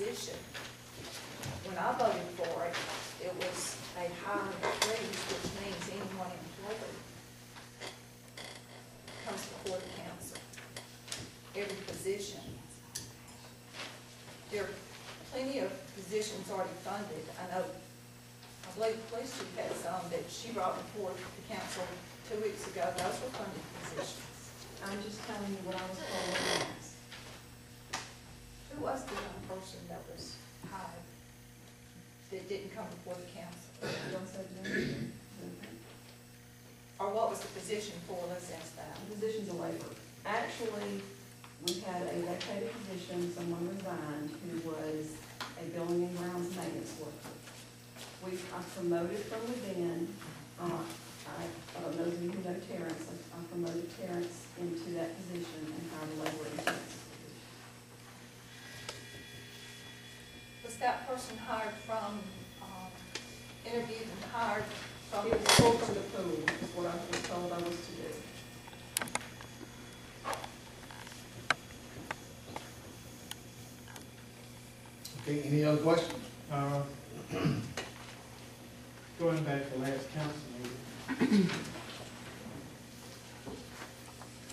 position. When I voted for it, it was a hiring freeze, which means anyone employed comes before the council. Every position. There are plenty of positions already funded. I believe the police chief had some that she brought before the council 2 weeks ago. Those were funded positions. I'm just telling you what I was told when asked. Who was the young person that was hired that didn't come before the council? Or what was the position for? Let's ask that. The position's a laborer. Actually, we had a vacated position, someone resigned who was a building and grounds maintenance worker. I promoted from within, those of you who know Terrence, I promoted Terrence into that position and hired a laborer into that position. Was that person hired from, interviewed and hired from? It was pulled from the pool, is what I was told I was to do. Okay, any other questions? Going back to last council meeting,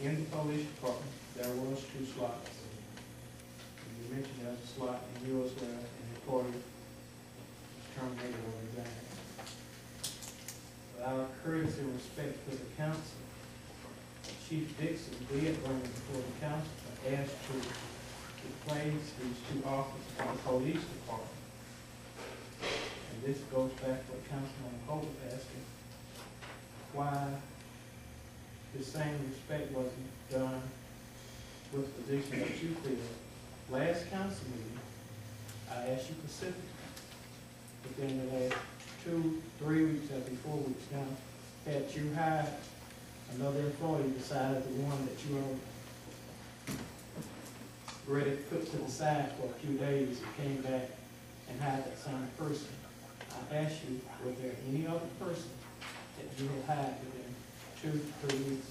in the police department, there was 2 slots. You mentioned there was a slot in yours where an employee was terminated or resigned. But out of courtesy and respect for the council, Chief Dixon did bring it before the council and asked to replace these 2 officers in the police department. And this goes back to what Councilman Holt was asking, why the same respect wasn't done with the position that you filled. Last council meeting, I asked you specifically, within the last 2, 3 weeks, or 4 weeks now, had you hired another employee besides the one that you already put to the side for a few days and came back and hired that same person. I asked you, was there any other person that you had hired within 2 to 3 weeks?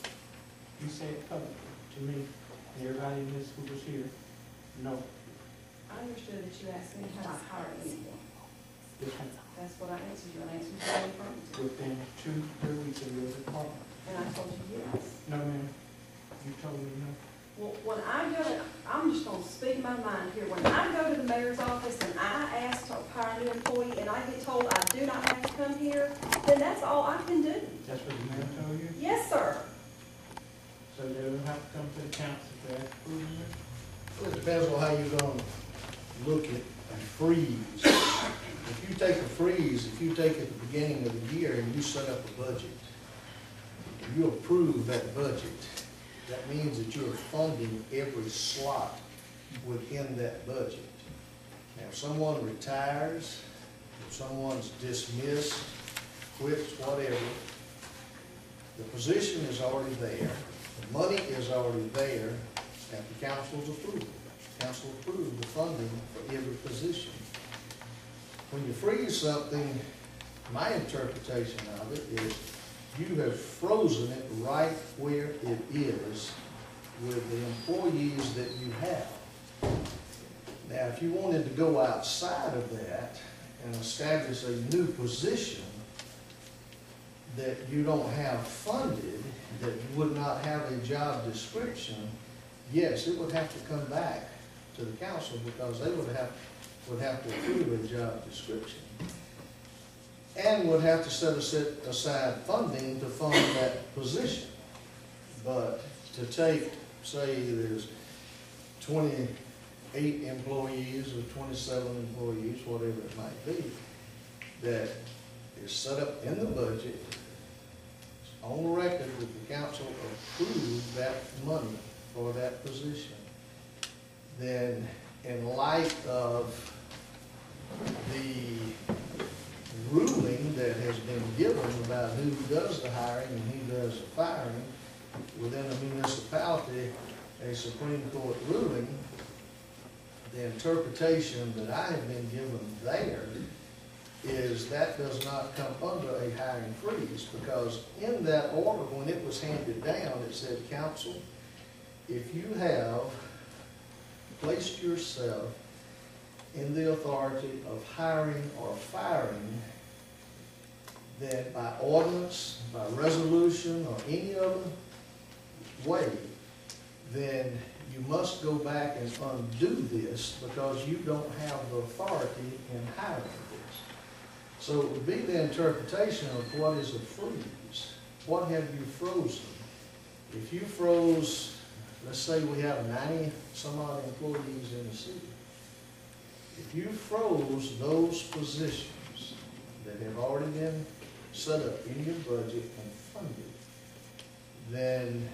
You said publicly to me and everybody in this who was here, no. I understood that you asked me how I hired anyone. This one, That's what I answered you. I answered you affirmative. within 2 to 3 weeks of your department. And I told you yes. No, ma'am. You told me no. Well, when I go to, I'm just gonna speak my mind here. When I go to the mayor's office and I ask to hire a new employee and I get told I do not have to come here, then that's all I can do. That's what the mayor told you? Yes, sir. So they don't have to come to the council to ask approval? Well, it depends on how you're gonna look at a freeze. If you take a freeze, if you take at the beginning of the year and you set up a budget, and you approve that budget, that means that you're funding every slot within that budget. Now, if someone retires, if someone's dismissed, quits, whatever, the position is already there, the money is already there at the council's approval. The council approved the funding for every position. When you freeze something, my interpretation of it is you have frozen it right where it is with the employees that you have. Now, if you wanted to go outside of that and establish a new position that you don't have funded, that would not have a job description, yes, it would have to come back to the council because they would have to approve a job description and would have to set aside funding to fund that position. But to take, say there's 28 employees or 27 employees, whatever it might be, that is set up in the budget, on the record that the council approved that money for that position, then in light of the ruling that has been given about who does the hiring and who does the firing within a municipality, a Supreme Court ruling, the interpretation that I have been given there is that does not come under a hiring freeze, because in that order, when it was handed down, it said, council, if you have placed yourself in the authority of hiring or firing, then by ordinance, by resolution, or any other way, then you must go back and undo this because you don't have the authority in hiring this. So it would be the interpretation of what is a freeze. What have you frozen? If you froze, let's say we have 90 some odd employees in the city. If you froze those positions that have already been set up in your budget and funded, then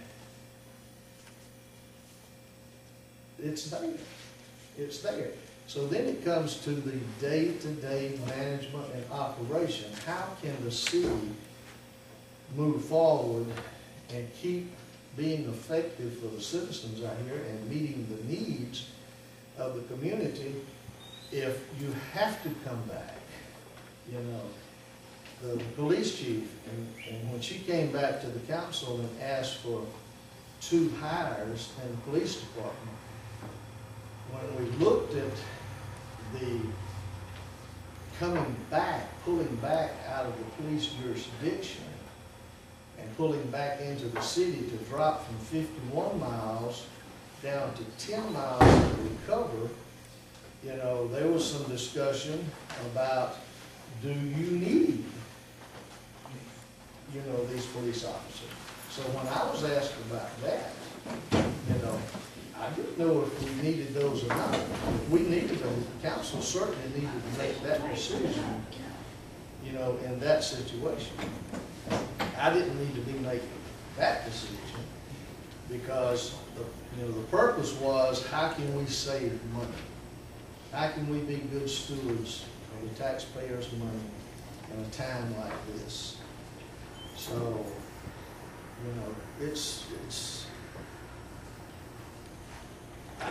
it's there. It's there. So then it comes to the day-to-day management and operation. How can the city move forward and keep being effective for the citizens out here and meeting the needs of the community if you have to come back? You know, the police chief, and when she came back to the council and asked for 2 hires in the police department, when we looked at the coming back, pulling back out of the police jurisdiction and pulling back into the city to drop from 51 miles down to 10 miles to recover, you know, there was some discussion about, do you need, you know, these police officers? So when I was asked about that, you know, I didn't know if we needed those or not. If we needed them, the council certainly needed to make that decision, you know, in that situation. I didn't need to be making that decision because the purpose was, how can we save money? How can we be good stewards of the taxpayers' money in a time like this? So, you know,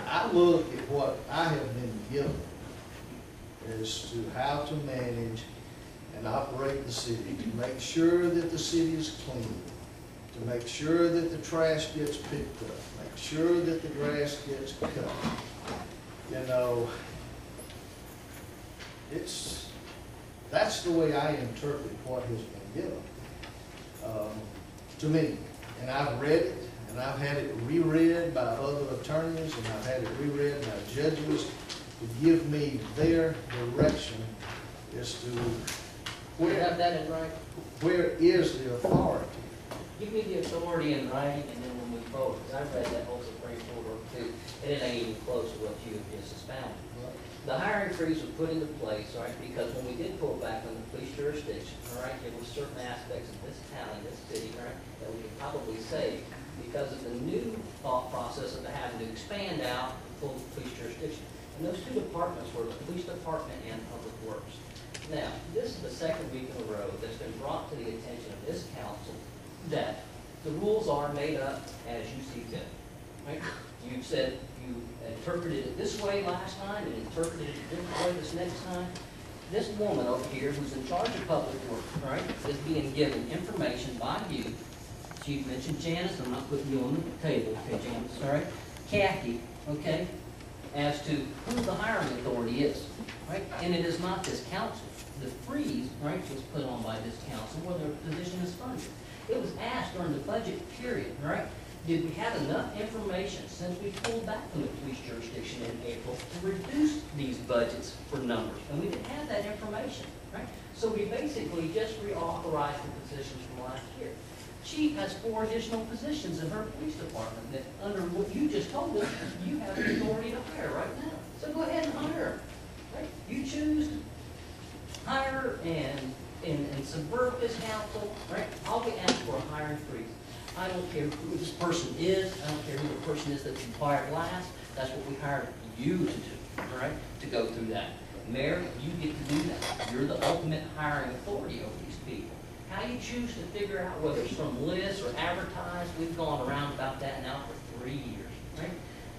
I look at what I have been given as to how to manage and operate the city, to make sure that the city is clean, to make sure that the trash gets picked up, make sure that the grass gets cut. You know, that's the way I interpret what has been given to me. And I've read it, and I've had it reread by other attorneys, and I've had it reread by judges to give me their direction as to You have that in writing? where is the authority. Give me the authority in writing, and then we'll move forward, because I've read that whole Supreme Court order too, and it ain't even close to what you have just expounded. The hiring freeze was put into place, all right, because when we did pull back on the police jurisdiction, all right, there were certain aspects of this town and this city, all right, that we could probably save because of the new thought process of having to expand out the full police jurisdiction. And those 2 departments were the police department and public works. Now, this is the 2nd week in a row that's been brought to the attention of this council that the rules are made up as you see fit, right? You said you interpreted it this way last time and interpreted it a different way this next time. This woman over here who's in charge of public works, right, is being given information by you. She mentioned Janice, I'm not putting you on the table, okay, Janice, all right? Kathy, okay, as to who the hiring authority is, right? And it is not this council. The freeze, right, was put on by this council where the position is funded. It was asked during the budget period, right? Did we have enough information since we pulled back from the police jurisdiction in April to reduce these budgets for numbers? And we didn't have that information, right? So we basically just reauthorized the positions from last year. Chief has 4 additional positions in her police department that, under what you just told us, you have the authority to hire right now. So go ahead and hire her, right? You choose to hire and subvert this council, right? All we ask for a hiring freeze. I don't care who this person is. I don't care who the person is that you fired last. That's what we hired you to do, all right? To go through that. Mayor, you get to do that. You're the ultimate hiring authority over these people. How you choose to figure out whether it's from lists or advertised, we've gone around about that now for 3 years, right?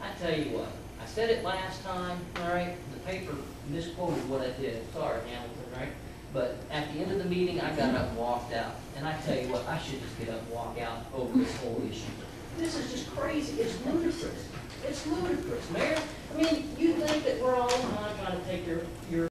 I tell you what, I said it last time, all right? The paper misquoted what I did. Sorry, Hamilton, right? But at the end of the meeting, I got up and walked out. And I tell you what, I should just get up and walk out over this whole issue. This is just crazy. It's ludicrous. It's ludicrous, Mayor. I mean, you think that we're all, I'm not trying to take your